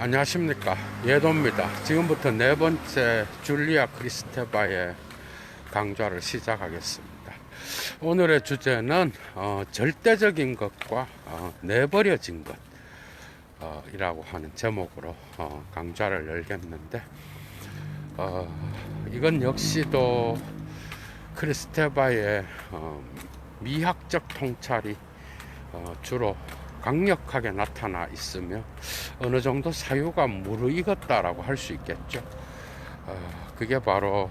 안녕하십니까, 예도입니다. 지금부터 네 번째 줄리아 크리스테바의 강좌를 시작하겠습니다. 오늘의 주제는 절대적인 것과 내버려진 것 이라고 하는 제목으로 강좌를 열겠는데, 이건 역시도 크리스테바의 미학적 통찰이 주로 강력하게 나타나 있으며 어느 정도 사유가 무르익었다라고 할 수 있겠죠. 그게 바로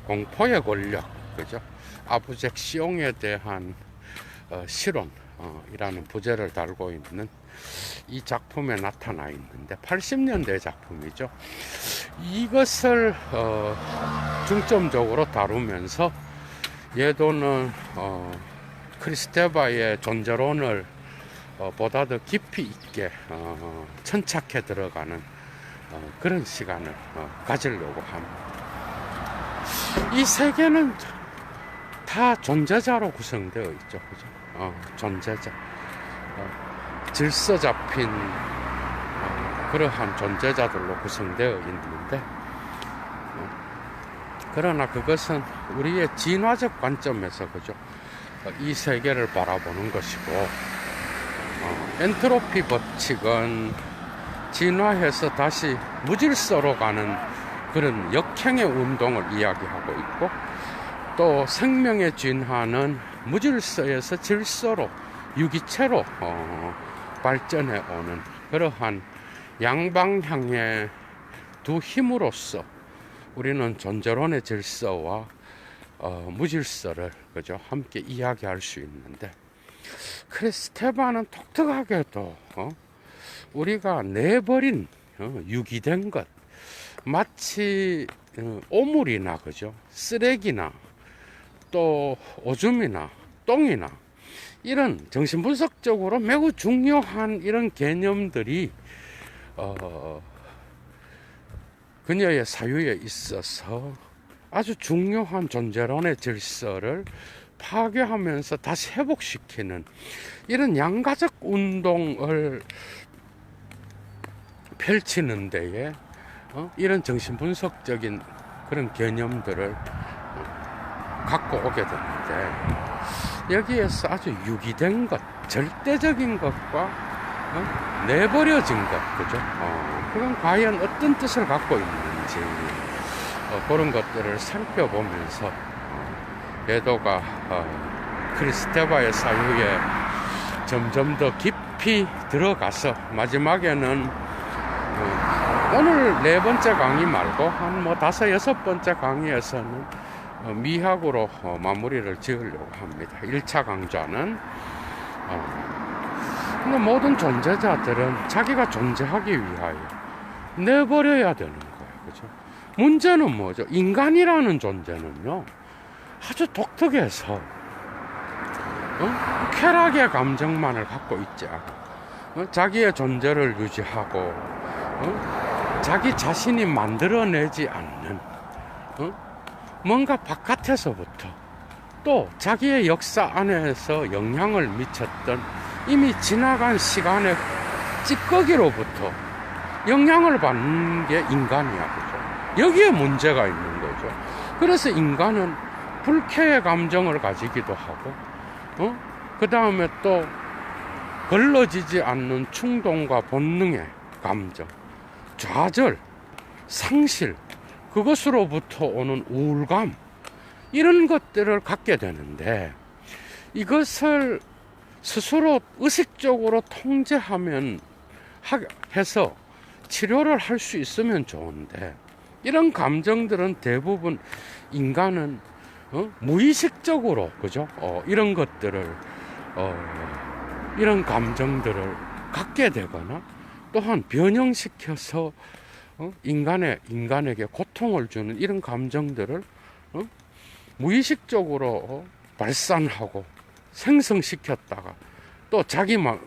공포의 권력, 그죠? 아브젝시옹에 대한 실론이라는 부제를 달고 있는 이 작품에 나타나 있는데, 80년대 작품이죠. 이것을 중점적으로 다루면서 예도는 크리스테바의 존재론을 보다 더 깊이 있게 천착해 들어가는 그런 시간을 가지려고 합니다. 이 세계는 다 존재자로 구성되어 있죠, 그죠? 존재자, 질서 잡힌 그러한 존재자들로 구성되어 있는데, 그러나 그것은 우리의 진화적 관점에서, 그죠? 이 세계를 바라보는 것이고, 엔트로피 법칙은 진화해서 다시 무질서로 가는 그런 역행의 운동을 이야기하고 있고, 또 생명의 진화는 무질서에서 질서로, 유기체로 발전해 오는 그러한 양방향의 두 힘으로서 우리는 존재론의 질서와 무질서를, 그죠, 함께 이야기할 수 있는데, 크리스테바는 독특하게도 우리가 내버린 유기된 것, 마치 오물이나, 그죠, 쓰레기나 또 오줌이나 똥이나 이런 정신분석적으로 매우 중요한 이런 개념들이 그녀의 사유에 있어서 아주 중요한 존재론의 질서를 파괴하면서 다시 회복시키는 이런 양가적 운동을 펼치는 데에 이런 정신분석적인 그런 개념들을 갖고 오게 되는데, 여기에서 아주 유기된 것, 절대적인 것과 내버려진 것, 그죠? 그건 과연 어떤 뜻을 갖고 있는지 그런 것들을 살펴보면서 예도가 크리스테바의 사유에 점점 더 깊이 들어가서 마지막에는 오늘 네 번째 강의 말고 한 다섯, 여섯 번째 강의에서는 미학으로 마무리를 지으려고 합니다. 1차 강좌는 근데 모든 존재자들은 자기가 존재하기 위하여 내버려야 되는 거예요, 그죠? 문제는 뭐죠? 인간이라는 존재는요, 아주 독특해서 쾌락의 감정만을 갖고 있지 않고 자기의 존재를 유지하고 자기 자신이 만들어내지 않는 뭔가 바깥에서부터, 또 자기의 역사 안에서 영향을 미쳤던 이미 지나간 시간의 찌꺼기로부터 영향을 받는 게 인간이야, 그죠? 여기에 문제가 있는 거죠. 그래서 인간은 불쾌의 감정을 가지기도 하고, 그 다음에 또 걸러지지 않는 충동과 본능의 감정, 좌절, 상실, 그것으로부터 오는 우울감, 이런 것들을 갖게 되는데, 이것을 스스로 의식적으로 통제하면 해서 치료를 할 수 있으면 좋은데, 이런 감정들은 대부분 인간은 무의식적으로, 그죠? 이런 것들을 이런 감정들을 갖게 되거나, 또한 변형시켜서 인간에게 고통을 주는 이런 감정들을 무의식적으로 발산하고 생성시켰다가 또 자기만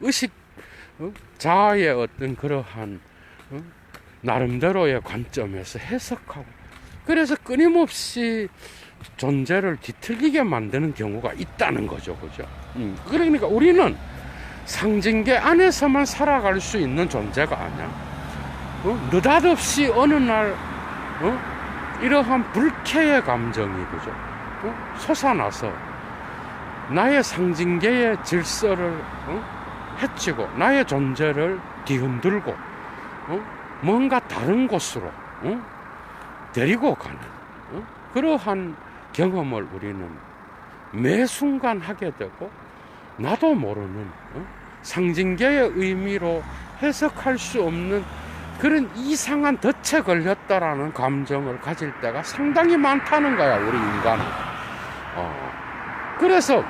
의식 자아의 어떤 그러한 나름대로의 관점에서 해석하고, 그래서 끊임없이 존재를 뒤틀리게 만드는 경우가 있다는 거죠, 그죠? 그러니까 우리는 상징계 안에서만 살아갈 수 있는 존재가 아니야. 느닷없이 어느 날 이러한 불쾌의 감정이 그죠? 솟아나서 나의 상징계의 질서를 해치고 나의 존재를 뒤흔들고 뭔가 다른 곳으로 데리고 가는 그러한 경험을 우리는 매 순간 하게 되고 나도 모르는 상징계의 의미로 해석할 수 없는 그런 이상한 덫에 걸렸다라는 감정을 가질 때가 상당히 많다는 거야, 우리 인간은. 그래서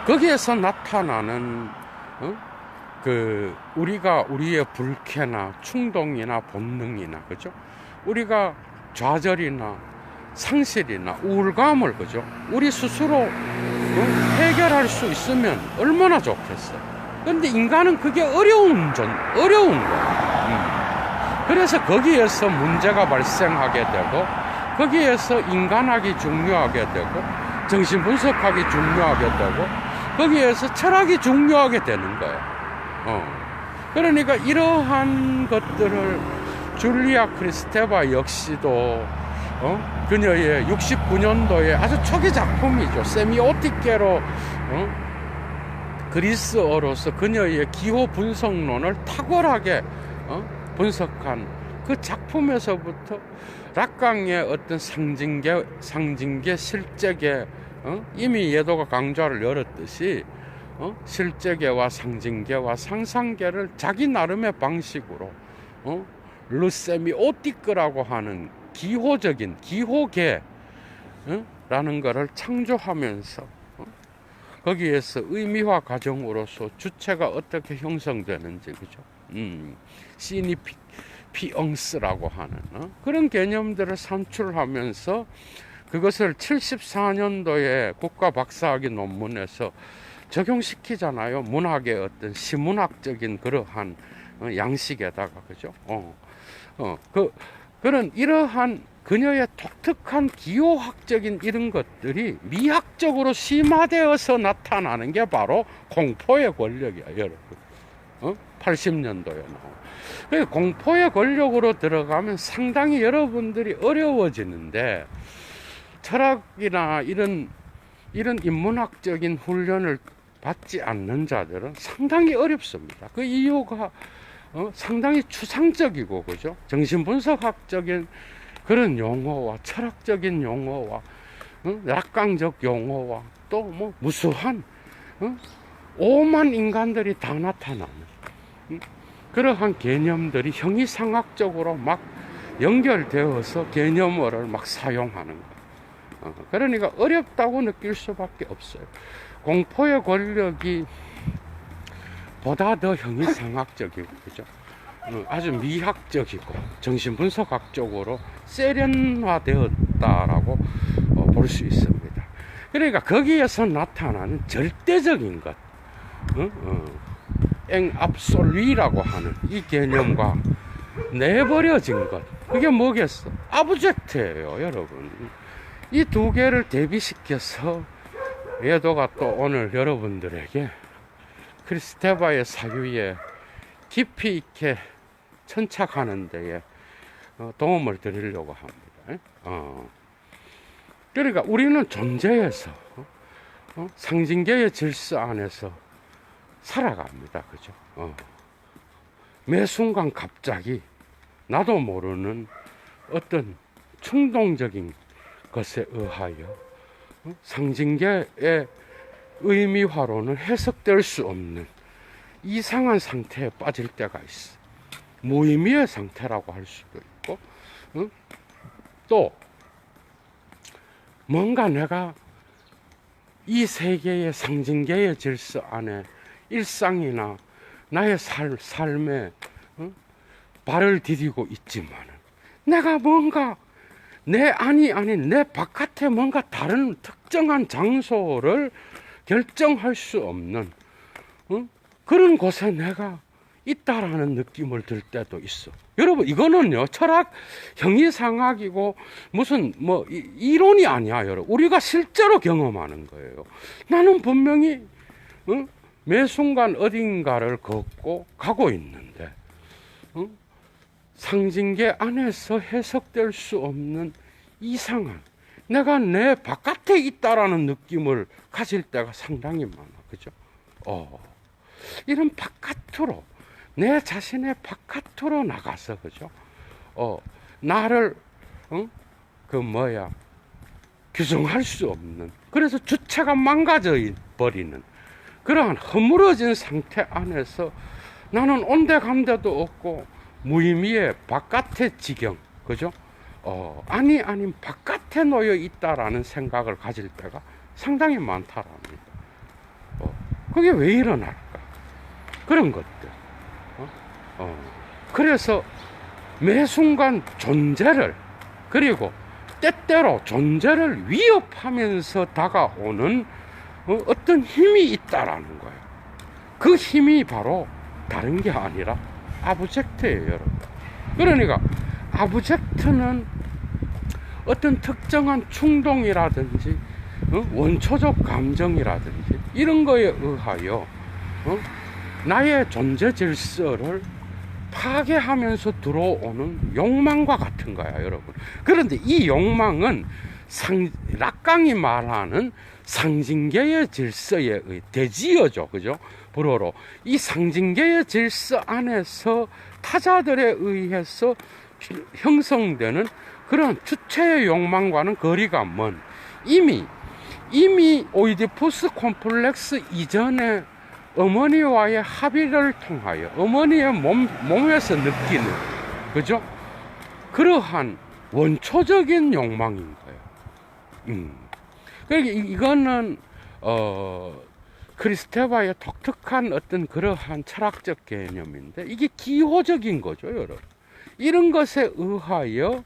거기에서 나타나는 우리가 우리의 불쾌나 충동이나 본능이나 그죠? 우리가 좌절이나 상실이나 우울감을 그죠? 우리 스스로 해결할 수 있으면 얼마나 좋겠어. 근데 인간은 그게 어려운 거야. 그래서 거기에서 문제가 발생하게 되고, 거기에서 인간학이 중요하게 되고, 정신분석학이 중요하게 되고, 거기에서 철학이 중요하게 되는 거야. 그러니까 이러한 것들을 줄리아 크리스테바 역시도 그녀의 69년도에 아주 초기 작품이죠. 세미오티케로 그리스어로서 그녀의 기호 분석론을 탁월하게 분석한 그 작품에서부터 락강의 어떤 상징계, 실제계, 이미 예도가 강좌를 열었듯이 실제계와 상징계와 상상계를 자기 나름의 방식으로 르세미오티크라고 하는 기호적인 기호계라는 것을 창조하면서 거기에서 의미화 과정으로서 주체가 어떻게 형성되는지, 그죠? 시니피엉스라고 하는 그런 개념들을 산출하면서 그것을 74년도에 국가 박사학위 논문에서 적용시키잖아요. 문학의 어떤 시문학적인 그러한 양식에다가, 그죠? 그런 이러한 그녀의 독특한 기호학적인 이런 것들이 미학적으로 심화되어서 나타나는 게 바로 공포의 권력이야, 여러분. 80년도에 나온. 공포의 권력으로 들어가면 상당히 여러분들이 어려워지는데, 철학이나 이런 인문학적인 훈련을 받지 않는 자들은 상당히 어렵습니다. 그 이유가 상당히 추상적이고, 그죠? 정신분석학적인 그런 용어와 철학적인 용어와 약강적 용어와 또 뭐 무수한 오만 인간들이 다 나타나는 그러한 개념들이 형이상학적으로 막 연결되어서 개념어를 막 사용하는 거. 그러니까 어렵다고 느낄 수밖에 없어요. 공포의 권력이 보다 더 형이상학적이고, 그죠? 아주 미학적이고 정신분석학적으로 세련화되었다라고 볼 수 있습니다. 그러니까 거기에서 나타나는 절대적인 것, 앵압솔리라고 하는 이 개념과 내버려진 것, 그게 뭐겠어? 아브젝트예요, 여러분. 이 두 개를 대비시켜서 예도가 또 오늘 여러분들에게 크리스테바의 사유에 깊이 있게 천착하는 데에 도움을 드리려고 합니다. 그러니까 우리는 존재에서 상징계의 질서 안에서 살아갑니다. 그죠? 매 순간 갑자기 나도 모르는 어떤 충동적인 것에 의하여 상징계의 의미화로는 해석될 수 없는 이상한 상태에 빠질 때가 있어. 무의미의 상태라고 할 수도 있고, 또 뭔가 내가 이 세계의 상징계의 질서 안에 일상이나 나의 삶에 발을 디디고 있지만은 내가 뭔가 내 안이 아닌 내 바깥에 뭔가 다른 특정한 장소를 결정할 수 없는 그런 곳에 내가 있다라는 느낌을 들 때도 있어. 여러분, 이거는요, 철학 형이상학이고 무슨 뭐 이론이 아니야, 여러분. 우리가 실제로 경험하는 거예요. 나는 분명히 매 순간 어딘가를 걷고 가고 있는데 상징계 안에서 해석될 수 없는 이상한, 내가 내 바깥에 있다라는 느낌을 가질 때가 상당히 많아. 그죠? 이런 바깥으로, 내 자신의 바깥으로 나가서, 그죠? 나를, 규정할 수 없는, 그래서 주체가 망가져 버리는 그러한 허물어진 상태 안에서 나는 온데간데도 없고 무의미의 바깥의 지경, 그죠? 아닌 바깥에 놓여 있다라는 생각을 가질 때가 상당히 많다랍니다. 그게 왜 일어날까? 그런 것들. 그래서 매 순간 존재를, 그리고 때때로 존재를 위협하면서 다가오는 어떤 힘이 있다라는 거예요. 그 힘이 바로 다른 게 아니라 아브젝트예요, 여러분. 그러니까 아브젝트는 어떤 특정한 충동이라든지 원초적 감정이라든지 이런 거에 의하여 나의 존재 질서를 파괴하면서 들어오는 욕망과 같은 거야, 여러분. 그런데 이 욕망은 락강이 말하는 상징계의 질서에 대지어죠, 그죠? 불어로 이 상징계의 질서 안에서 타자들에 의해서 형성되는 그런 주체의 욕망과는 거리가 먼, 이미 오이디푸스 콤플렉스 이전에 어머니와의 합의를 통하여 어머니의 몸에서 느끼는, 그죠? 그러한 원초적인 욕망인 거예요. 그러니까 이거는 크리스테바의 독특한 어떤 그러한 철학적 개념인데, 이게 기호적인 거죠, 여러분. 이런 것에 의하여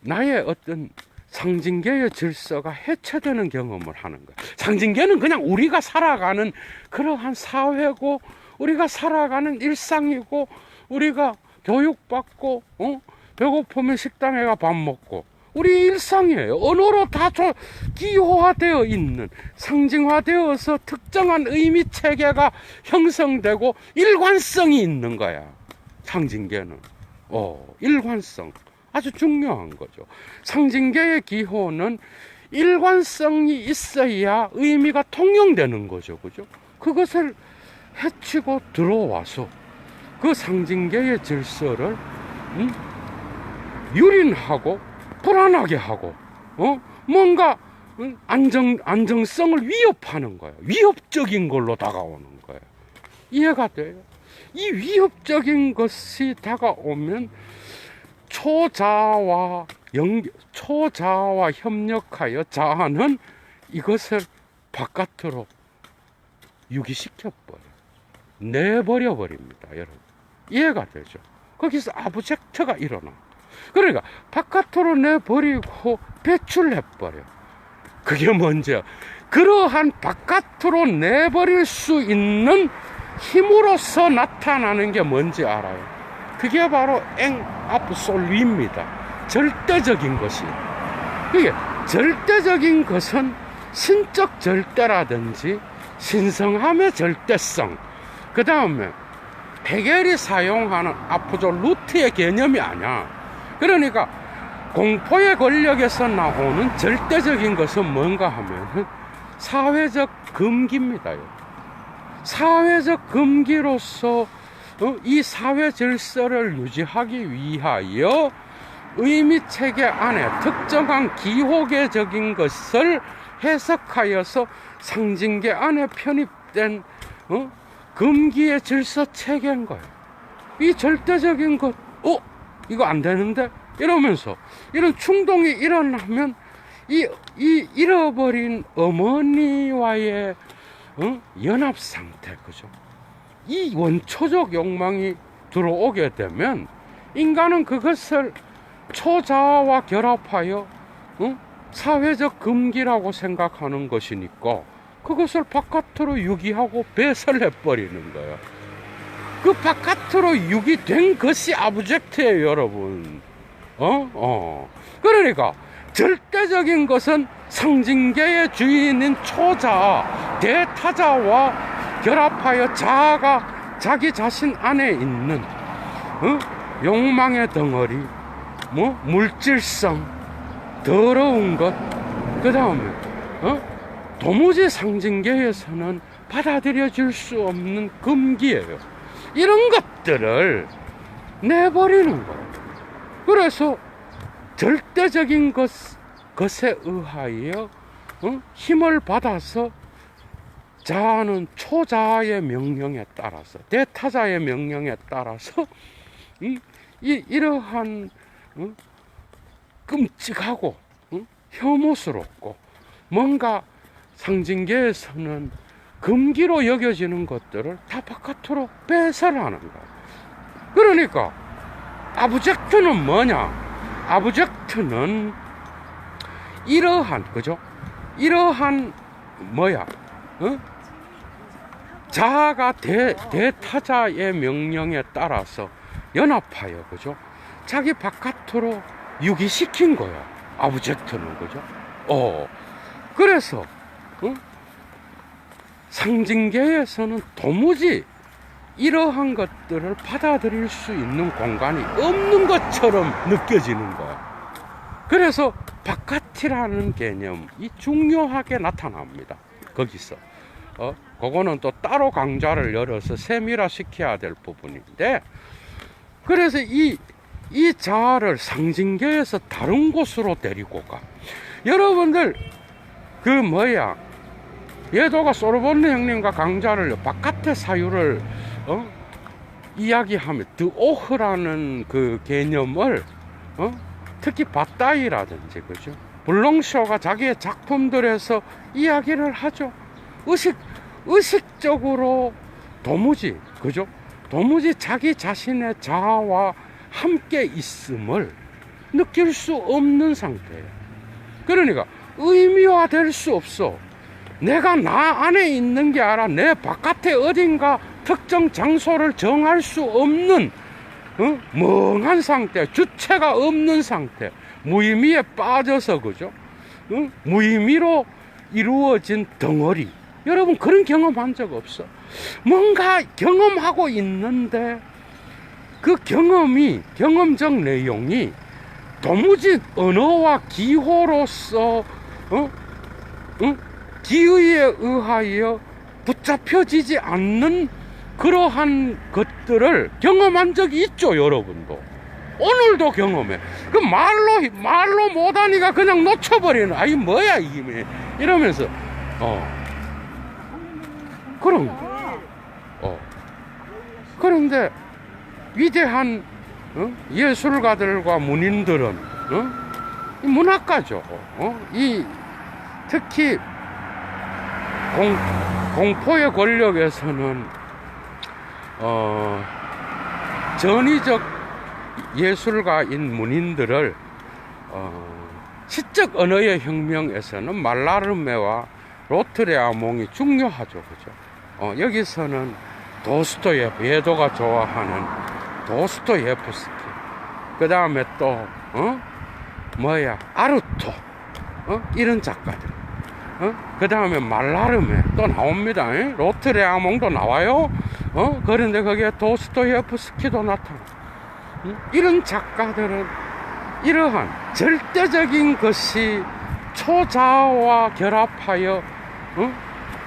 나의 어떤 상징계의 질서가 해체되는 경험을 하는 거예요. 상징계는 그냥 우리가 살아가는 그러한 사회고, 우리가 살아가는 일상이고, 우리가 교육받고, 배고프면 식당에 가 밥 먹고, 우리 일상이에요. 언어로 다 기호화되어 있는, 상징화되어서 특정한 의미 체계가 형성되고 일관성이 있는 거야, 상징계는. 일관성. 아주 중요한 거죠. 상징계의 기호는 일관성이 있어야 의미가 통용되는 거죠, 그죠? 그것을 해치고 들어와서 그 상징계의 질서를 유린하고 불안하게 하고 뭔가 안정성을 위협하는 거예요. 위협적인 걸로 다가오는 거예요. 이해가 돼요? 이 위협적인 것이 다가오면 초자와 협력하여 자아는 이것을 바깥으로 유기시켜버려요. 내버려 버립니다, 여러분. 이해가 되죠? 거기서 아브젝트가 일어나. 그러니까 바깥으로 내버리고 배출해버려. 그게 뭔지요? 그러한 바깥으로 내버릴 수 있는 힘으로서 나타나는 게 뭔지 알아요? 그게 바로 압솔루입니다. 절대적인 것이. 그게 절대적인 것은 신적 절대라든지 신성함의 절대성, 그 다음에 헤겔이 사용하는 압솔루트의 개념이 아니야. 그러니까 공포의 권력에서 나오는 절대적인 것은 뭔가 하면은 사회적 금기입니다. 사회적 금기로서 이 사회 질서를 유지하기 위하여 의미 체계 안에 특정한 기호계적인 것을 해석하여서 상징계 안에 편입된 금기의 질서 체계인 거예요. 이 절대적인 것, 이거 안 되는데? 이러면서 이런 충동이 일어나면 이 잃어버린 어머니와의 연합 상태, 그죠? 이 원초적 욕망이 들어오게 되면 인간은 그것을 초자아와 결합하여 사회적 금기라고 생각하는 것이니까 그것을 바깥으로 유기하고 배설해버리는 거예요. 그 바깥으로 유기된 것이 아브젝트예요, 여러분. 그러니까 절대적인 것은 상징계의 주인인 초자아, 대타자와 결합하여 자아가 자기 자신 안에 있는 욕망의 덩어리, 뭐 물질성, 더러운 것, 그 다음에 도무지 상징계에서는 받아들여질 수 없는 금기예요. 이런 것들을 내버리는 거예요. 그래서 절대적인 것에 의하여 힘을 받아서 자아는 초자아의 명령에 따라서, 대타자의 명령에 따라서 이러한 끔찍하고 혐오스럽고 뭔가 상징계에서는 금기로 여겨지는 것들을 다 바깥으로 배설하는 거예요. 그러니까 아브젝트는 뭐냐? 아브젝트는 이러한, 그죠? 이러한 뭐야? 자아가 대타자의 명령에 따라서 연합하여, 그죠? 자기 바깥으로 유기시킨 거야. 아브젝트는, 그죠? 그래서 상징계에서는 도무지 이러한 것들을 받아들일 수 있는 공간이 없는 것처럼 느껴지는 거야. 그래서 바깥이라는 개념이 중요하게 나타납니다. 거기서 그거는 또 따로 강좌를 열어서 세밀화시켜야 될 부분인데, 그래서 이 자아를 상징계에서 다른 곳으로 데리고 가. 여러분들 예도가 소르본네 형님과 강좌를 바깥의 사유를 이야기하면 드오흐라는 그 개념을 특히 바따이라든지, 그죠? 블롱쇼가 자기의 작품들에서 이야기를 하죠. 의식적으로 도무지, 그죠? 도무지 자기 자신의 자아와 함께 있음을 느낄 수 없는 상태예요. 그러니까 의미화될 수 없어. 내가 나 안에 있는 게 아니라 내 바깥에 어딘가 특정 장소를 정할 수 없는 멍한 상태, 주체가 없는 상태, 무의미에 빠져서, 그죠? 무의미로 이루어진 덩어리. 여러분 그런 경험한 적 없어? 뭔가 경험하고 있는데 그 경험적 내용이 도무지 언어와 기호로서 기의에 의하여 붙잡혀지지 않는 그러한 것들을 경험한 적이 있죠, 여러분도. 오늘도 경험해. 그 말로 못하니까 그냥 놓쳐버리는, 아이 뭐야 이게 이러면서 그런 거. 그런데 위대한 예술가들과 문인들은 문학가죠. 특히 공포의 권력에서는 전위적 예술가인 문인들을 시적 언어의 혁명에서는 말라르메와 로트레아몽이 중요하죠, 그죠? 여기서는 도스토예프, 예도가 좋아하는 도스토예프스키, 그 다음에 또 아르토, 이런 작가들, 그 다음에 말라르메 또 나옵니다. 로트레아몽도 나와요. 그런데 거기에 도스토예프스키도 나타나. 이런 작가들은 이러한 절대적인 것이 초자아와 결합하여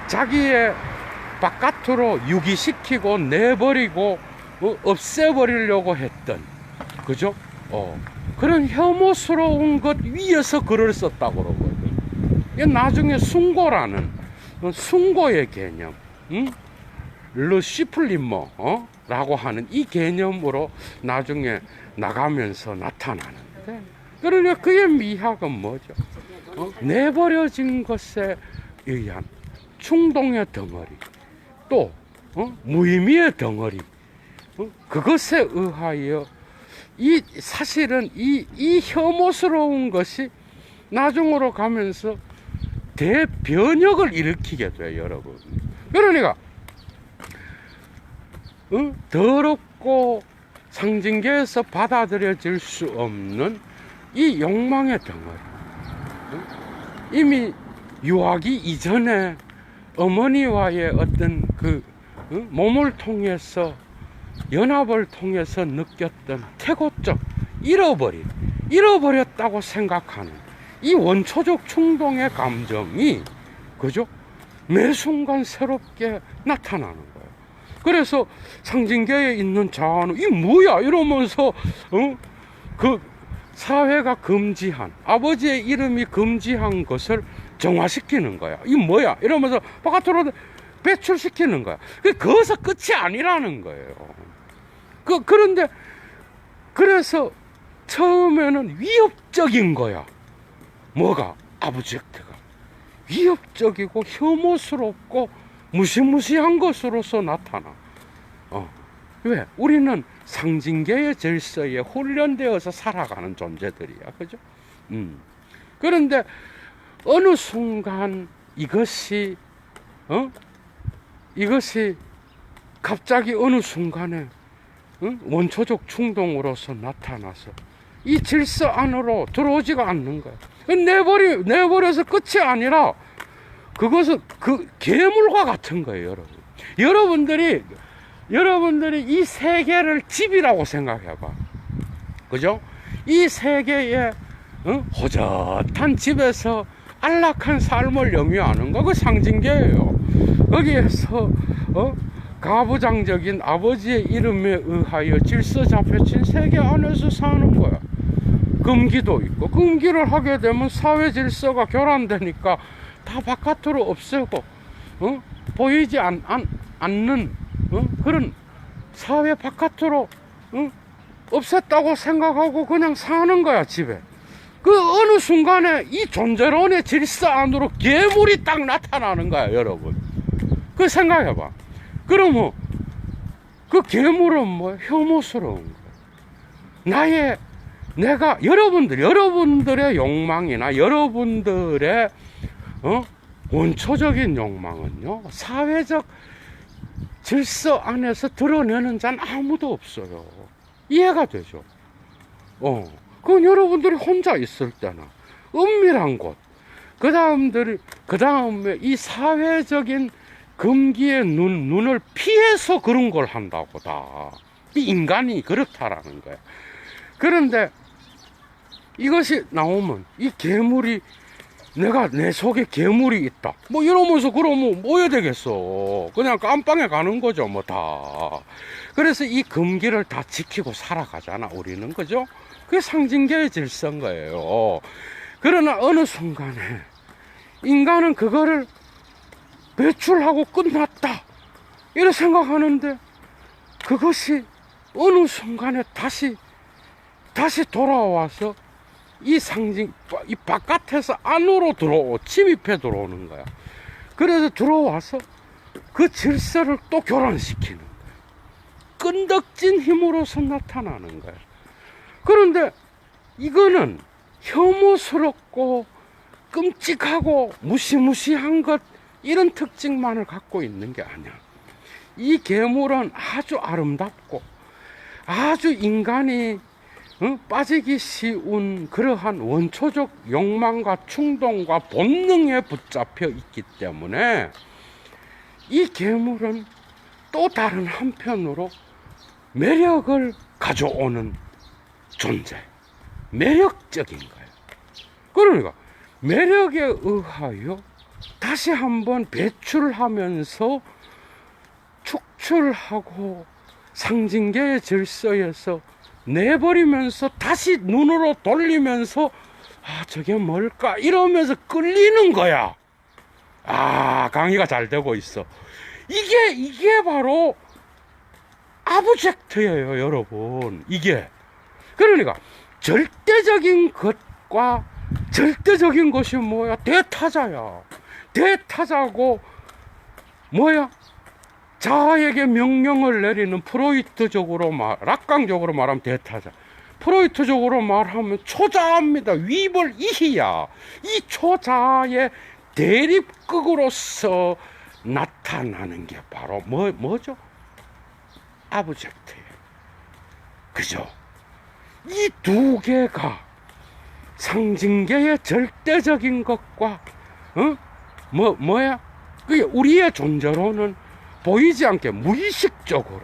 자기의 바깥으로 유기시키고 내버리고 없애버리려고 했던, 그죠? 그런 혐오스러운 것 위에서 글을 썼다고 그러거든요. 나중에 숭고라는 숭고의 개념, 르시플리머 라고 하는 이 개념으로 나중에 나가면서 나타나는데, 그러니까 그의 미학은 뭐죠? 내버려진 것에 의한 충동의 덩어리, 또 무의미의 덩어리, 그것에 의하여 사실은 이 혐오스러운 것이 나중으로 가면서 대변혁을 일으키게 돼요, 여러분. 그러니까 더럽고 상징계에서 받아들여질 수 없는 이 욕망의 덩어리, 이미 유아기 이전에 어머니와의 어떤 몸을 통해서 연합을 통해서 느꼈던 태고적 잃어버렸다고 생각하는 이 원초적 충동의 감정이 그죠? 매 순간 새롭게 나타나는 거예요. 그래서 상징계에 있는 자아는 이 뭐야 이러면서 그 사회가 금지한 아버지의 이름이 금지한 것을 정화시키는 거야. 이 뭐야 이러면서 바깥으로 배출시키는 거야. 거기서 끝이 아니라는 거예요. 그런데 그래서 처음에는 위협적인 거야. 뭐가? 아브젝트가 위협적이고 혐오스럽고 무시무시한 것으로서 나타나. 왜? 우리는 상징계의 질서에 훈련되어서 살아가는 존재들이야. 그죠? 그런데 어느 순간 이것이 갑자기 어느 순간에 원초적 충동으로서 나타나서 이 질서 안으로 들어오지가 않는 거야. 내버려서 끝이 아니라 그것은 그 괴물과 같은 거예요, 여러분. 여러분들이 이 세계를 집이라고 생각해봐. 그죠? 이 세계에 호젓한 집에서 안락한 삶을 영위하는 거, 그 상징계예요. 거기에서 가부장적인 아버지의 이름에 의하여 질서 잡혀진 세계 안에서 사는 거야. 금기도 있고, 금기를 하게 되면 사회 질서가 교란되니까 다 바깥으로 없애고 보이지 않는 그런 사회 바깥으로 없앴다고 생각하고 그냥 사는 거야, 집에. 그 어느 순간에 이 존재론의 질서 안으로 괴물이 딱 나타나는 거야, 여러분. 그 생각해봐. 그러면 그 괴물은 뭐 혐오스러운 거야. 여러분들의 욕망이나 여러분들의 원초적인 욕망은요, 사회적 질서 안에서 드러내는 자는 아무도 없어요. 이해가 되죠? 그건 여러분들이 혼자 있을 때나 은밀한 곳, 그 다음에 이 사회적인 금기의 눈을 피해서 그런 걸 한다고 다. 이 인간이 그렇다라는 거야. 그런데 이것이 나오면 이 괴물이 내 속에 괴물이 있다 뭐 이러면서 그러면 뭐 해야 되겠어. 그냥 깜빵에 가는 거죠, 뭐 다. 그래서 이 금기를 다 지키고 살아가잖아, 우리는. 그죠? 그게 상징계의 질서인 거예요. 그러나 어느 순간에 인간은 그거를 배출하고 끝났다 이렇게 생각하는데, 그것이 어느 순간에 다시 돌아와서 이 바깥에서 안으로 침입해 들어오는 거야. 그래서 들어와서 그 질서를 또 교란시키는 거야. 끈덕진 힘으로서 나타나는 거야. 그런데 이거는 혐오스럽고 끔찍하고 무시무시한 것, 이런 특징만을 갖고 있는 게 아니야. 이 괴물은 아주 아름답고 아주 인간이 빠지기 쉬운 그러한 원초적 욕망과 충동과 본능에 붙잡혀 있기 때문에 이 괴물은 또 다른 한편으로 매력을 가져오는 존재, 매력적인 거예요. 그러니까 매력에 의하여 다시 한번 배출하면서 축출하고 상징계의 질서에서 내버리면서 다시 눈으로 돌리면서 저게 뭘까 이러면서 끌리는 거야. 강의가 잘 되고 있어. 이게 바로 아브젝트예요, 여러분. 이게 그러니까 절대적인 것과 절대적인 것이 뭐야? 대타자야. 대타자고 뭐야? 자아에게 명령을 내리는 락강적으로 말하면 대타자. 프로이트적으로 말하면 초자아입니다. 위벌 이희야. 이 초자아의 대립극으로서 나타나는 게 바로 뭐죠? 아브젝트예요. 그죠? 이 두 개가 상징계의 절대적인 것과 뭐야? 그게 우리의 존재로는 보이지 않게 무의식적으로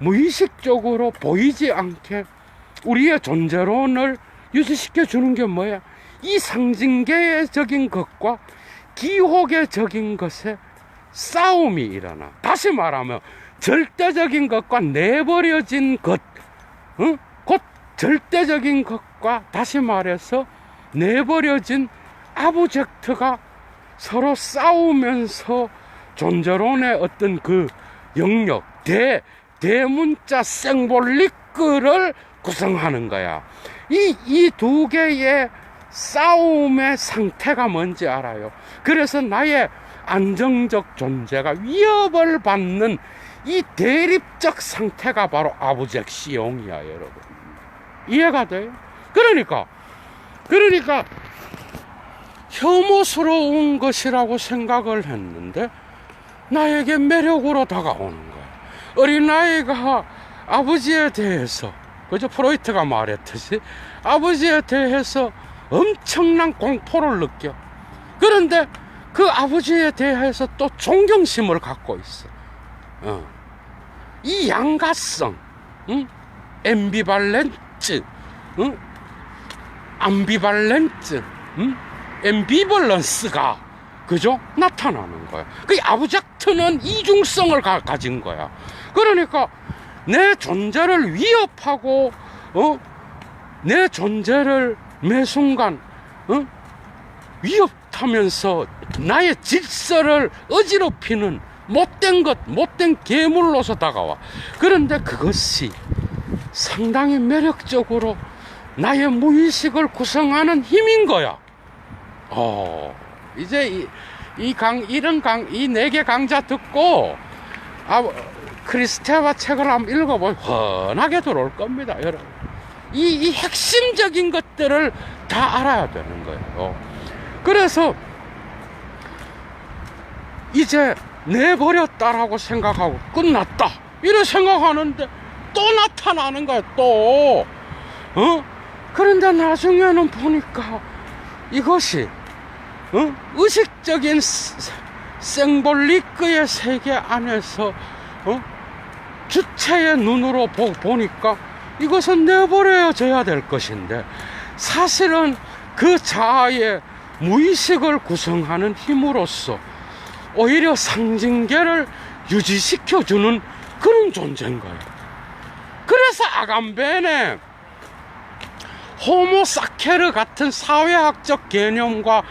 무의식적으로 보이지 않게 우리의 존재론을 유지시켜 주는 게 뭐야? 이 상징계적인 것과 기호계적인 것에 싸움이 일어나. 다시 말하면 절대적인 것과 내버려진 것, 곧 절대적인 것과 다시 말해서 내버려진 아브젝트가 서로 싸우면서 존재론의 어떤 그 영역, 대문자 생볼리크를 구성하는 거야. 이 두 개의 싸움의 상태가 뭔지 알아요. 그래서 나의 안정적 존재가 위협을 받는 이 대립적 상태가 바로 아브젝시용이야, 여러분. 이해가 돼요? 그러니까 혐오스러운 것이라고 생각을 했는데 나에게 매력으로 다가오는 거야. 어린아이가 아버지에 대해서, 그죠? 프로이트가 말했듯이 아버지에 대해서 엄청난 공포를 느껴. 그런데 그 아버지에 대해서 또 존경심을 갖고 있어. 이 양가성, 앰비발렌츠, 암비발렌츠, 앰비벌런스가, 그죠? 나타나는 거야. 그 아브젝트는 이중성을 가진 거야. 그러니까 내 존재를 위협하고, 내 존재를 매 순간, 위협하면서 나의 질서를 어지럽히는 못된 괴물로서 다가와. 그런데 그것이 상당히 매력적으로 나의 무의식을 구성하는 힘인 거야. 이제 이 4개 강좌 듣고, 크리스테바 책을 한번 읽어보면 훤하게 들어올 겁니다, 여러분. 이 핵심적인 것들을 다 알아야 되는 거예요. 그래서 이제 내버렸다라고 생각하고 끝났다 이래 생각하는데 또 나타나는 거야, 또. 그런데 나중에는 보니까 이것이 의식적인 생볼리크의 세계 안에서 주체의 눈으로 보니까 이것은 내버려져야 될 것인데, 사실은 그 자아의 무의식을 구성하는 힘으로써 오히려 상징계를 유지시켜주는 그런 존재인 거예요. 그래서 아감벤의 호모사케르 같은 사회학적 개념과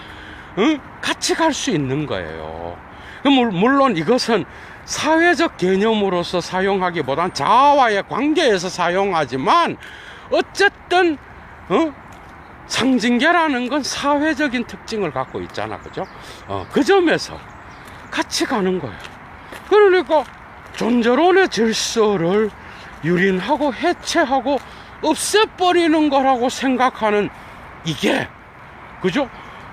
같이 갈 수 있는 거예요. 물론 이것은 사회적 개념으로서 사용하기보단 자아와의 관계에서 사용하지만, 어쨌든 상징계라는 건 사회적인 특징을 갖고 있잖아, 그죠? 그 점에서 같이 가는 거예요. 그러니까 존재론의 질서를 유린하고 해체하고 없애버리는 거라고 생각하는 이게, 그죠?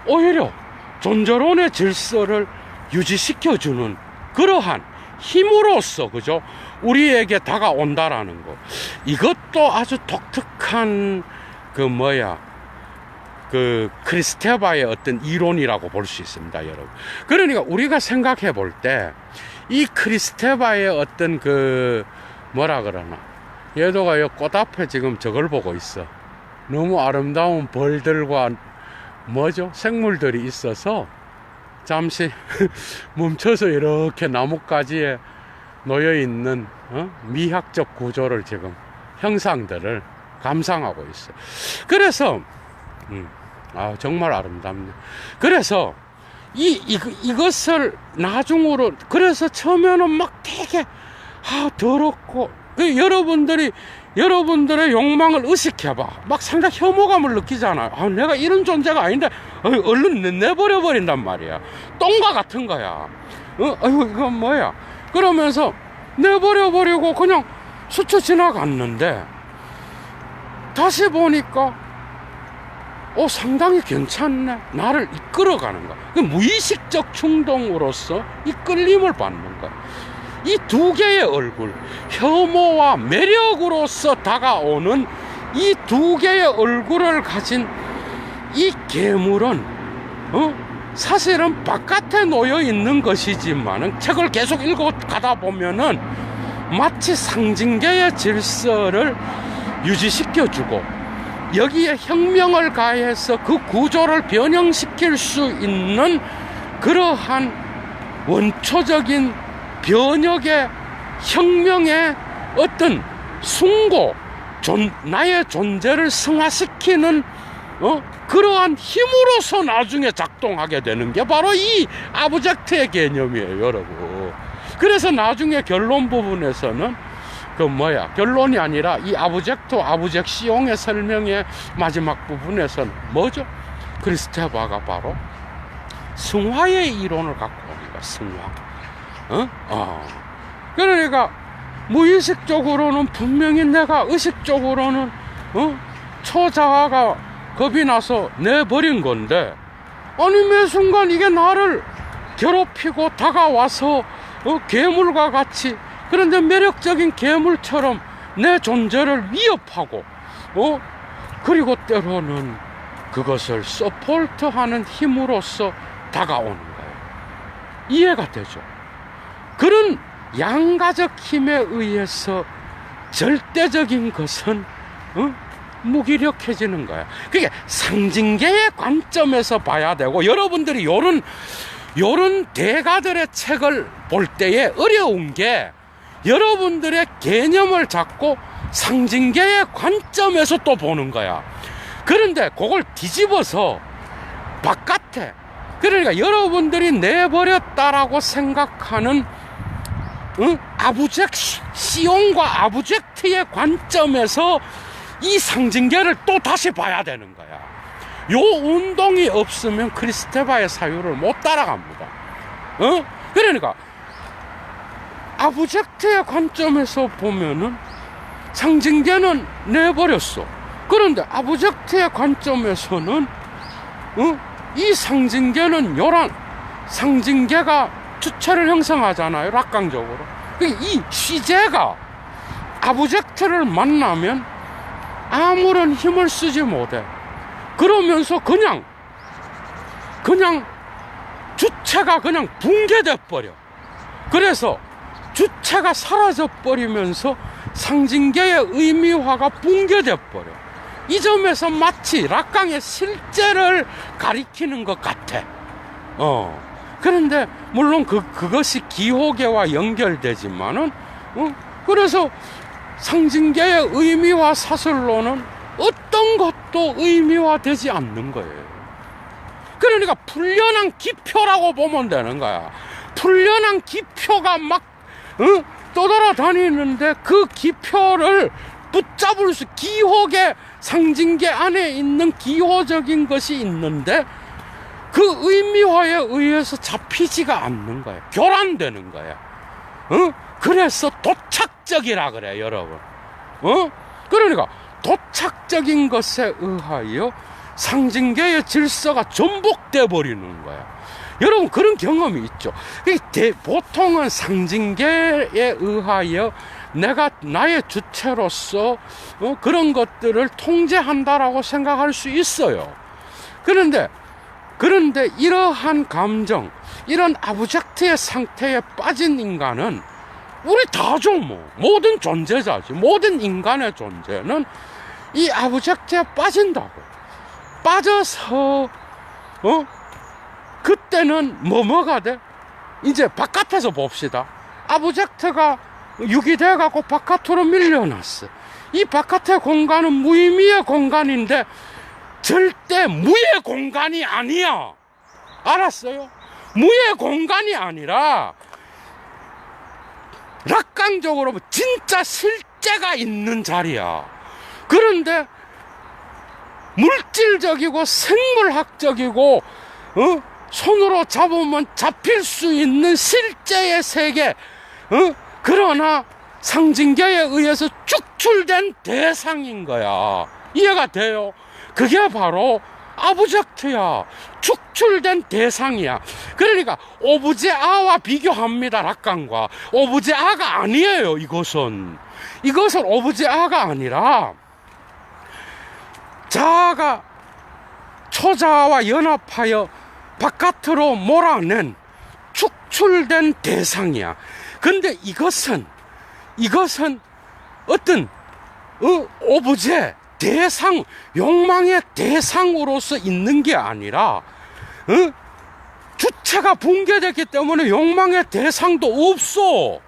오히려 존재론의 질서를 유지시켜주는 그러한 힘으로써, 그죠? 우리에게 다가온다라는 거. 이것도 아주 독특한 크리스테바의 어떤 이론이라고 볼 수 있습니다, 여러분. 그러니까 우리가 생각해 볼 때 이 크리스테바의 어떤 뭐라 그러나, 얘도가 이 꽃 앞에 지금 저걸 보고 있어. 너무 아름다운 벌들과 생물들이 있어서 잠시 멈춰서 이렇게 나뭇가지에 놓여있는 미학적 구조를 지금, 형상들을 감상하고 있어. 그래서 정말 아름답네. 그래서 이것을 나중으로, 그래서 처음에는 막 되게 더럽고, 여러분들의 욕망을 의식해봐. 막 상당히 혐오감을 느끼잖아. 내가 이런 존재가 아닌데, 얼른 내버려버린단 말이야. 똥과 같은 거야. 이건 뭐야? 그러면서 내버려버리고 그냥 스쳐 지나갔는데, 다시 보니까 상당히 괜찮네. 나를 이끌어가는 거야. 무의식적 충동으로서 이끌림을 받는 거야. 이 두 개의 얼굴, 혐오와 매력으로서 다가오는 이 두 개의 얼굴을 가진 이 괴물은 사실은 바깥에 놓여 있는 것이지만은, 책을 계속 읽어 가다 보면은 마치 상징계의 질서를 유지시켜주고 여기에 혁명을 가해서 그 구조를 변형시킬 수 있는 그러한 원초적인 변혁의 혁명의 어떤 숭고, 나의 존재를 승화시키는 그러한 힘으로서 나중에 작동하게 되는 게 바로 이 아브젝트의 개념이에요, 여러분. 그래서 나중에 결론 부분에서는 결론이 아니라 이 아브젝시옹의 설명의 마지막 부분에서는 뭐죠? 크리스테바가 바로 승화의 이론을 갖고 오는 거야, 승화. 그러니까 무의식적으로는 분명히 내가 의식적으로는 초자아가 겁이 나서 내버린 건데, 아니 매 순간 이게 나를 괴롭히고 다가와서 괴물과 같이, 그런데 매력적인 괴물처럼 내 존재를 위협하고 그리고 때로는 그것을 서포트하는 힘으로써 다가오는 거예요. 이해가 되죠? 그런 양가적 힘에 의해서 절대적인 것은 무기력해지는 거야. 그게 상징계의 관점에서 봐야 되고, 여러분들이 요런 대가들의 책을 볼 때에 어려운 게, 여러분들의 개념을 잡고 상징계의 관점에서 또 보는 거야. 그런데 그걸 뒤집어서 바깥에, 그러니까 여러분들이 내버렸다라고 생각하는 아브젝시옹과 아브젝트의 관점에서 이 상징계를 또 다시 봐야 되는 거야. 요 운동이 없으면 크리스테바의 사유를 못 따라갑니다. 그러니까 아브젝트의 관점에서 보면은 상징계는 내버렸어. 그런데 아브젝트의 관점에서는 이 상징계는 요런 상징계가 주체를 형성하잖아요, 락강적으로. 이 시제가 아브젝트를 만나면 아무런 힘을 쓰지 못해. 그러면서 그냥 주체가 그냥 붕괴돼 버려. 그래서 주체가 사라져 버리면서 상징계의 의미화가 붕괴돼 버려. 이 점에서 마치 락강의 실제를 가리키는 것 같아. 그런데 물론 그것이 기호계와 연결되지만은 그래서 상징계의 의미화 사슬로는 어떤 것도 의미화되지 않는 거예요. 그러니까 풀려난 기표라고 보면 되는 거야. 풀려난 기표가 막 떠돌아다니는데 그 기표를 붙잡을 수, 기호계 상징계 안에 있는 기호적인 것이 있는데 그 의미화에 의해서 잡히지가 않는 거야. 교란되는 거야. 그래서 도착적이라 그래, 여러분. 그러니까 도착적인 것에 의하여 상징계의 질서가 전복돼 버리는 거야. 여러분 그런 경험이 있죠. 보통은 상징계에 의하여 내가 나의 주체로서 그런 것들을 통제한다라고 생각할 수 있어요. 그런데 이러한 감정, 이런 아브젝트의 상태에 빠진 인간은 우리 다죠, 뭐. 모든 존재자지. 모든 인간의 존재는 이 아브젝트에 빠진다고. 빠져서 그때는 뭐가 돼? 이제 바깥에서 봅시다. 아브젝트가 유기돼 갖고 바깥으로 밀려났어. 이 바깥의 공간은 무의미의 공간인데 절대 무의 공간이 아니야. 알았어요? 무의 공간이 아니라 락강적으로 진짜 실제가 있는 자리야. 그런데 물질적이고 생물학적이고 손으로 잡으면 잡힐 수 있는 실제의 세계, 그러나 상징계에 의해서 축출된 대상인 거야. 이해가 돼요? 그게 바로 아브젝트야. 축출된 대상이야. 그러니까 오브제아와 비교합니다, 락강과. 오브제아가 아니에요. 이것은 오브제아가 아니라 자아가 초자아와 연합하여 바깥으로 몰아낸 축출된 대상이야. 근데 이것은 이것은 어떤 오브제, 대상, 욕망의 대상으로서 있는 게 아니라 주체가 붕괴됐기 때문에 욕망의 대상도 없어.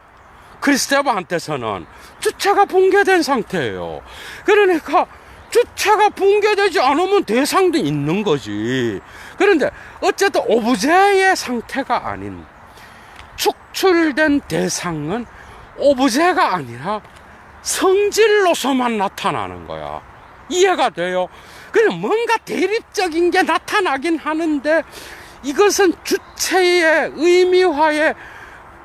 크리스테바한테서는 주체가 붕괴된 상태예요. 그러니까 주체가 붕괴되지 않으면 대상도 있는 거지. 그런데 어쨌든 오브제의 상태가 아닌 축출된 대상은 오브제가 아니라 성질로서만 나타나는 거야. 이해가 돼요? 그냥 뭔가 대립적인 게 나타나긴 하는데 이것은 주체의 의미화에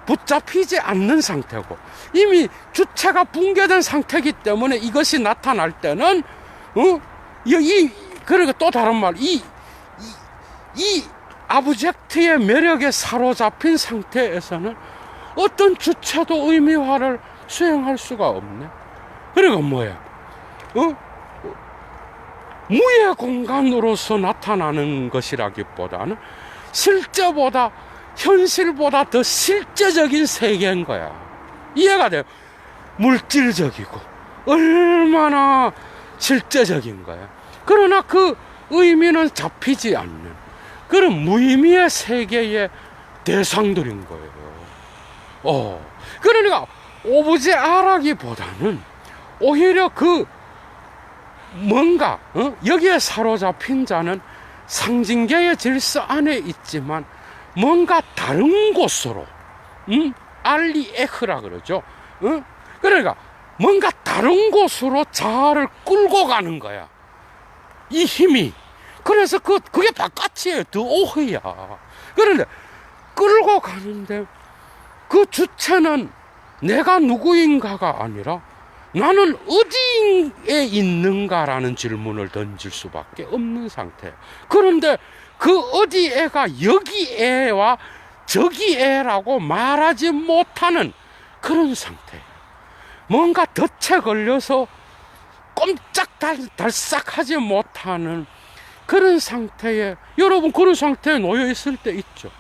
붙잡히지 않는 상태고, 이미 주체가 붕괴된 상태이기 때문에 이것이 나타날 때는 그러니까 또 다른 말, 이 아브젝트의 매력에 사로잡힌 상태에서는 어떤 주체도 의미화를 수행할 수가 없네. 그러니까 뭐야? 무의 공간으로서 나타나는 것이라기보다는 실제보다, 현실보다 더 실제적인 세계인 거야. 이해가 돼요? 물질적이고 얼마나 실제적인 거야. 그러나 그 의미는 잡히지 않는 그런 무의미의 세계의 대상들인 거예요. 그러니까 오브제 아라기보다는 오히려 그 뭔가 여기에 사로잡힌 자는 상징계의 질서 안에 있지만 뭔가 다른 곳으로 알리에흐라 그러죠. 그러니까 뭔가 다른 곳으로 자아를 끌고 가는 거야, 이 힘이. 그래서 그게 바깥이에요. 더 오해야. 그런데 끌고 가는데 그 주체는 내가 누구인가가 아니라 나는 어디에 있는가라는 질문을 던질 수밖에 없는 상태예요. 그런데 그 어디에가 여기에와 저기에라고 말하지 못하는 그런 상태예요. 뭔가 덫에 걸려서 꼼짝달싹하지 못하는 그런 상태에, 여러분 그런 상태에 놓여 있을 때 있죠.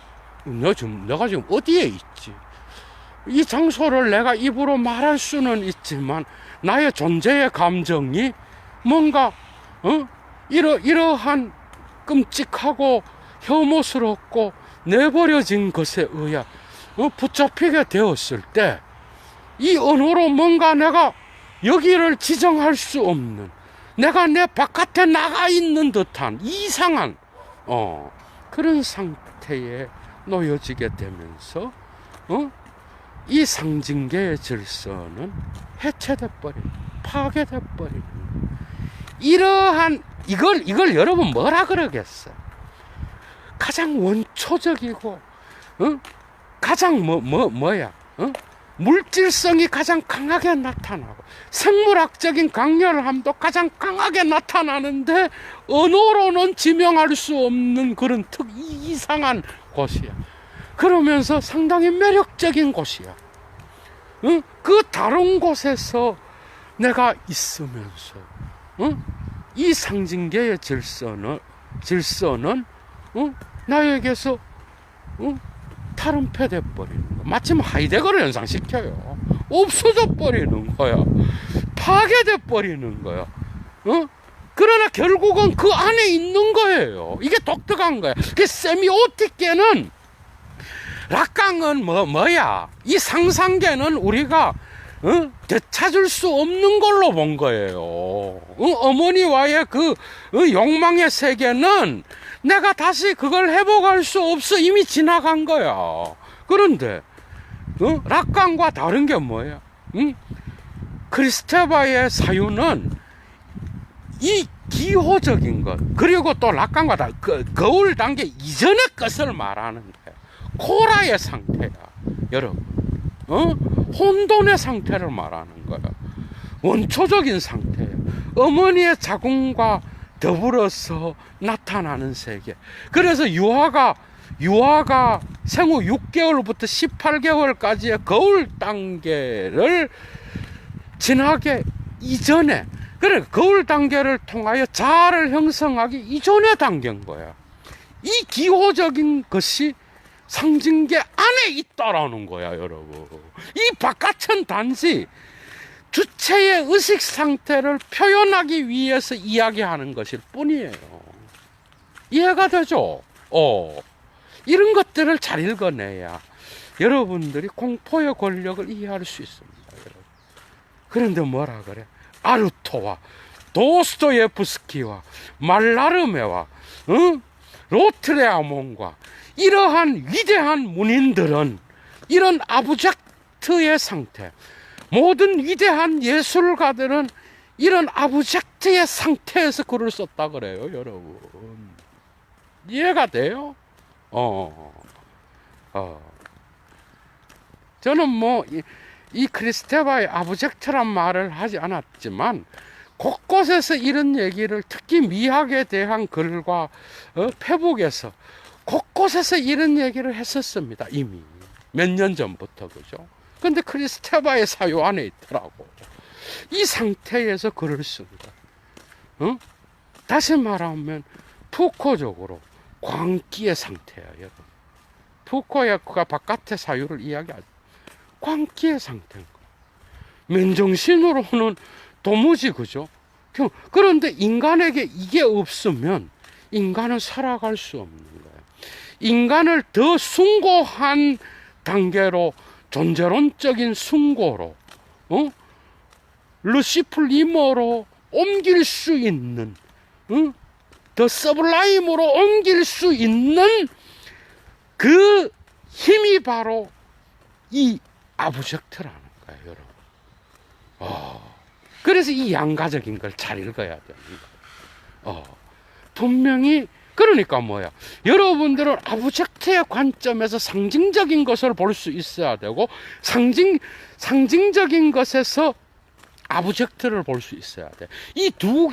내가 지금 어디에 있지? 이 장소를 내가 입으로 말할 수는 있지만 나의 존재의 감정이 뭔가 이러한 끔찍하고 혐오스럽고 내버려진 것에 의해 붙잡히게 되었을 때 이 언어로 뭔가 내가 여기를 지정할 수 없는, 내가 내 바깥에 나가 있는 듯한 이상한 그런 상태에 놓여지게 되면서 이 상징계의 질서는 해체돼 버리는, 파괴돼 버리는, 이러한 이걸 여러분 뭐라 그러겠어요? 가장 원초적이고 가장 뭐야? 물질성이 가장 강하게 나타나고 생물학적인 강렬함도 가장 강하게 나타나는데 언어로는 지명할 수 없는 그런 이상한 곳이야. 그러면서 상당히 매력적인 곳이야. 그 다른 곳에서 내가 있으면서 이 상징계의 질서는 나에게서 탈은폐돼 버리는 거야. 마침 하이데거를 연상시켜요. 없어져 버리는 거야. 파괴돼 버리는 거야. 그러나 결국은 그 안에 있는 거예요. 이게 독특한 거야. 그 세미오틱계는, 락강은 뭐야? 이 상상계는 우리가 되찾을 수 없는 걸로 본 거예요. 어머니와의 그 욕망의 세계는 내가 다시 그걸 회복할 수 없어. 이미 지나간 거야. 그런데 락강과 다른 게 뭐야? 크리스테바의 사유는 이 기호적인 것, 그리고 또 락강과 거울 단계 이전의 것을 말하는 거야. 코라의 상태야, 여러분. 혼돈의 상태를 말하는 거야. 원초적인 상태야. 어머니의 자궁과 더불어서 나타나는 세계. 그래서 유아가 생후 6개월부터 18개월까지의 거울 단계를 지나기 이전에, 그래, 거울 단계를 통하여 자아를 형성하기 이전의 단계인 거야. 이 기호적인 것이 상징계 안에 있다라는 거야, 여러분. 이 바깥은 단지 주체의 의식 상태를 표현하기 위해서 이야기하는 것일 뿐이에요. 이해가 되죠? 이런 것들을 잘 읽어내야 여러분들이 공포의 권력을 이해할 수 있습니다. 여러분. 그런데 뭐라 그래? 아르토와 도스토예프스키와 말라르메와 로트레아몬과 이러한 위대한 문인들은 이런 아브젝트의 상태, 모든 위대한 예술가들은 이런 아브젝트의 상태에서 글을 썼다 그래요, 여러분. 이해가 돼요? 저는 뭐 이 크리스테바의 아브젝트란 말을 하지 않았지만 곳곳에서 이런 얘기를, 특히 미학에 대한 글과 페북에서 곳곳에서 이런 얘기를 했었습니다. 이미 몇 년 전부터. 그죠? 근데 크리스테바의 사유 안에 있더라고. 이 상태에서 글을 씁니다. 다시 말하면 푸코적으로 광기의 상태야, 여러분. 푸코의 그가 바깥의 사유를 이야기하죠. 광기의 상태인 거야. 맨정신으로는 도무지, 그죠? 그런데 인간에게 이게 없으면 인간은 살아갈 수 없는 거야. 인간을 더 숭고한 단계로, 존재론적인 숭고로, 르시플리머로 옮길 수 있는, 더 서블라임으로 옮길 수 있는 그 힘이 바로 이 아브젝트라는 거예요, 여러분. 그래서 이 양가적인 걸 잘 읽어야 됩니다. 분명히, 그러니까 뭐야? 여러분들은 아브젝트의 관점에서 상징적인 것을 볼 수 있어야 되고, 상징적인 것에서 아브젝트를 볼 수 있어야 돼. 이 두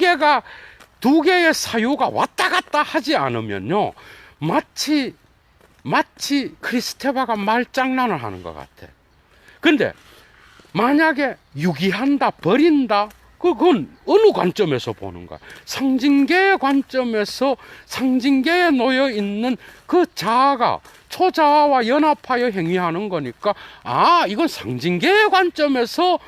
개의 사유가 왔다 갔다 하지 않으면요, 마치 크리스테바가 말장난을 하는 것 같아. 근데 만약에 유기한다, 버린다, 그건 어느 관점에서 보는 거야? 상징계의 관점에서 상징계에 놓여 있는 그 자아가 초자아와 연합하여 행위하는 거니까, 이건 상징계의 관점에서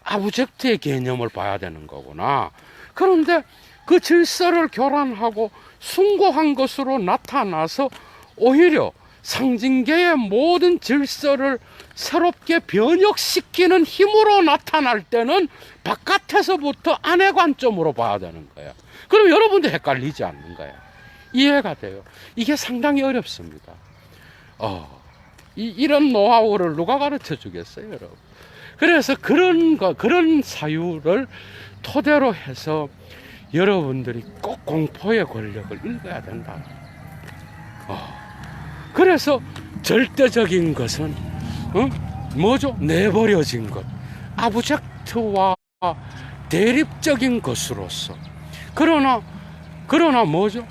아브젝트의 개념을 봐야 되는 거구나. 그런데 그 질서를 교란하고 숭고한 것으로 나타나서 오히려 상징계의 모든 질서를 새롭게 변혁시키는 힘으로 나타날 때는 바깥에서부터 안의 관점으로 봐야 되는 거야. 그럼 여러분도 헷갈리지 않는 거야. 이해가 돼요. 이게 상당히 어렵습니다. 이런 노하우를 누가 가르쳐 주겠어요, 여러분? 그래서 그런 사유를 토대로 해서 여러분들이 꼭 공포의 권력을 읽어야 된다. 그래서 절대적인 것은 뭐죠? 내버려진 것, 아브젝트와 대립적인 것으로서. 그러나 뭐죠?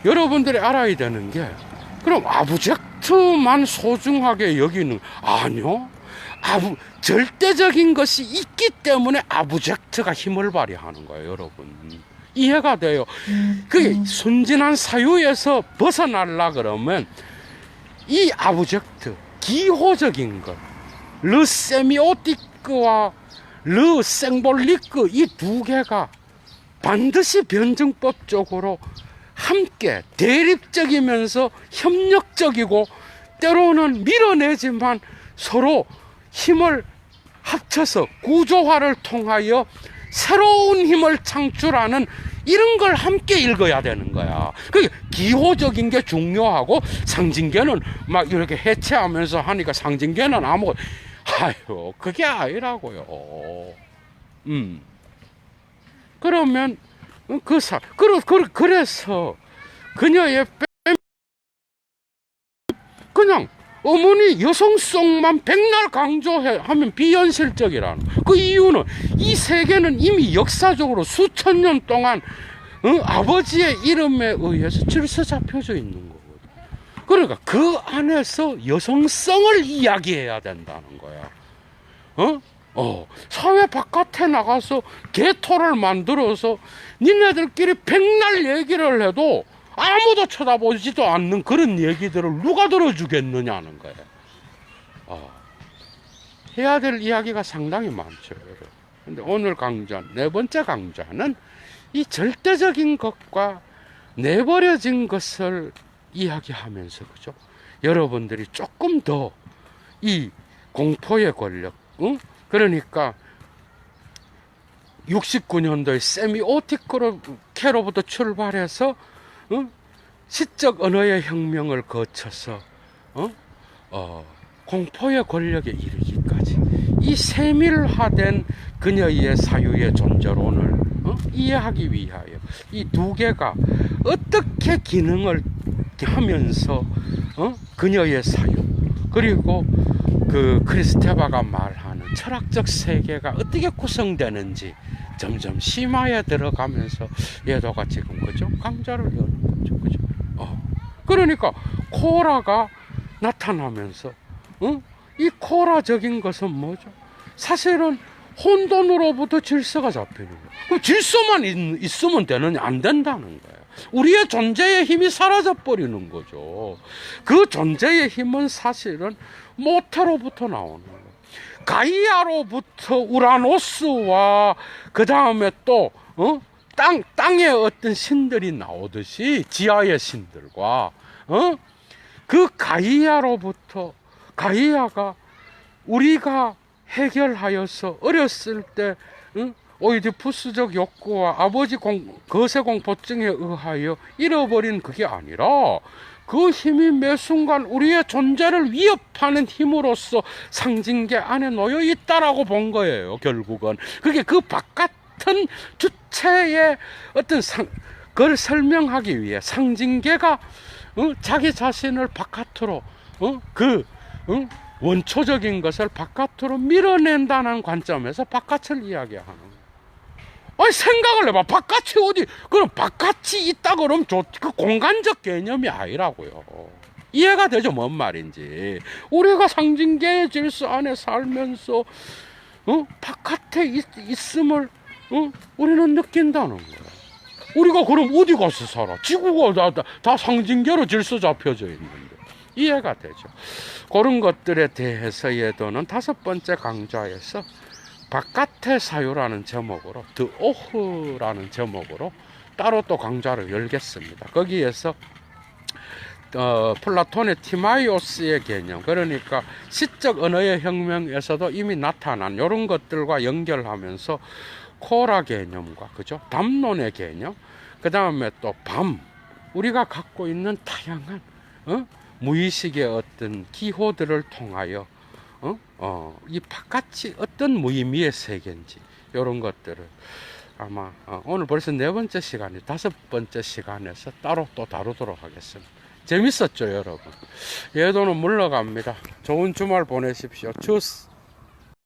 여러분들이 알아야 되는 게, 그럼 아브젝트만 소중하게 여기는, 아니요. 절대적인 것이 있기 때문에 아브젝트가 힘을 발휘하는 거예요, 여러분. 이해가 돼요? 그게 순진한 사유에서 벗어나려 그러면 이 아브젝트, 기호적인 것, 르 세미오티크와 르 생볼리크, 이 두 개가 반드시 변증법적으로 함께 대립적이면서 협력적이고, 때로는 밀어내지만 서로 힘을 합쳐서 구조화를 통하여 새로운 힘을 창출하는, 이런 걸 함께 읽어야 되는 거야. 그게 기호적인 게 중요하고, 상징계는 막 이렇게 해체하면서 하니까 상징계는 그게 아니라고요. 그러면 그래서 그녀의 그냥 어머니 여성성만 백날 강조하면 비현실적이라는, 그 이유는 이 세계는 이미 역사적으로 수천 년 동안 아버지의 이름에 의해서 질서 잡혀져 있는 거거든. 그러니까 그 안에서 여성성을 이야기해야 된다는 거야. 사회 바깥에 나가서 개토를 만들어서 니네들끼리 백날 얘기를 해도 아무도 쳐다보지도 않는 그런 얘기들을 누가 들어주겠느냐는 거예요. 해야 될 이야기가 상당히 많죠. 근데 오늘 강좌, 네 번째 강좌는 이 절대적인 것과 내버려진 것을 이야기하면서, 그죠? 여러분들이 조금 더 이 공포의 권력, 그러니까 69년도에 세미오틱로부터 출발해서 시적 언어의 혁명을 거쳐서 공포의 권력에 이르기까지 이 세밀화된 그녀의 사유의 존재론을 이해하기 위하여 이 두 개가 어떻게 기능을 하면서 그녀의 사유 그리고 그 크리스테바가 말하는 철학적 세계가 어떻게 구성되는지 점점 심화에 들어가면서 예도가 지금 그죠? 강좌를 여는 거죠. 그죠? 그러니까 코라가 나타나면서 이 코라적인 것은 뭐죠? 사실은 혼돈으로부터 질서가 잡히는 거예요. 그럼 질서만 있으면 되느냐? 안 된다는 거예요. 우리의 존재의 힘이 사라져 버리는 거죠. 그 존재의 힘은 사실은 모태로부터 나오는 거예요. 가이아로부터 우라노스와 그 다음에 또 땅의 어떤 신들이 나오듯이 지하의 신들과 그 가이아로부터 가이아가 우리가 해결하여서 어렸을 때 오이디푸스적 욕구와 아버지 거세공포증에 의하여 잃어버린 그게 아니라 그 힘이 매 순간 우리의 존재를 위협하는 힘으로서 상징계 안에 놓여 있다라고 본 거예요. 결국은 그게 그 바깥은 주체의 어떤 그걸 설명하기 위해 상징계가 자기 자신을 바깥으로 원초적인 것을 바깥으로 밀어낸다는 관점에서 바깥을 이야기하는 거예요. 아니 생각을 해봐. 바깥이 어디 그럼 바깥이 있다 그러면 그 공간적 개념이 아니라고요. 이해가 되죠? 뭔 말인지. 우리가 상징계의 질서 안에 살면서 바깥에 있음을 우리는 느낀다는 거야. 우리가 그럼 어디 가서 살아? 지구가 다 상징계로 질서 잡혀져 있는데. 이해가 되죠? 그런 것들에 대해서 예도는 다섯 번째 강좌에서 바깥의 사유라는 제목으로 드오흐라는 제목으로 따로 또 강좌를 열겠습니다. 거기에서 플라톤의 티마이오스의 개념, 그러니까 시적 언어의 혁명에서도 이미 나타난 이런 것들과 연결하면서 코라 개념과 그죠? 담론의 개념, 그 다음에 또 밤, 우리가 갖고 있는 다양한 무의식의 어떤 기호들을 통하여 이 바깥이 어떤 무의미의 세계인지 이런 것들을 아마 오늘 벌써 네 번째 시간이 다섯 번째 시간에서 따로 또 다루도록 하겠습니다. 재밌었죠, 여러분? 예도는 물러갑니다. 좋은 주말 보내십시오. 주스.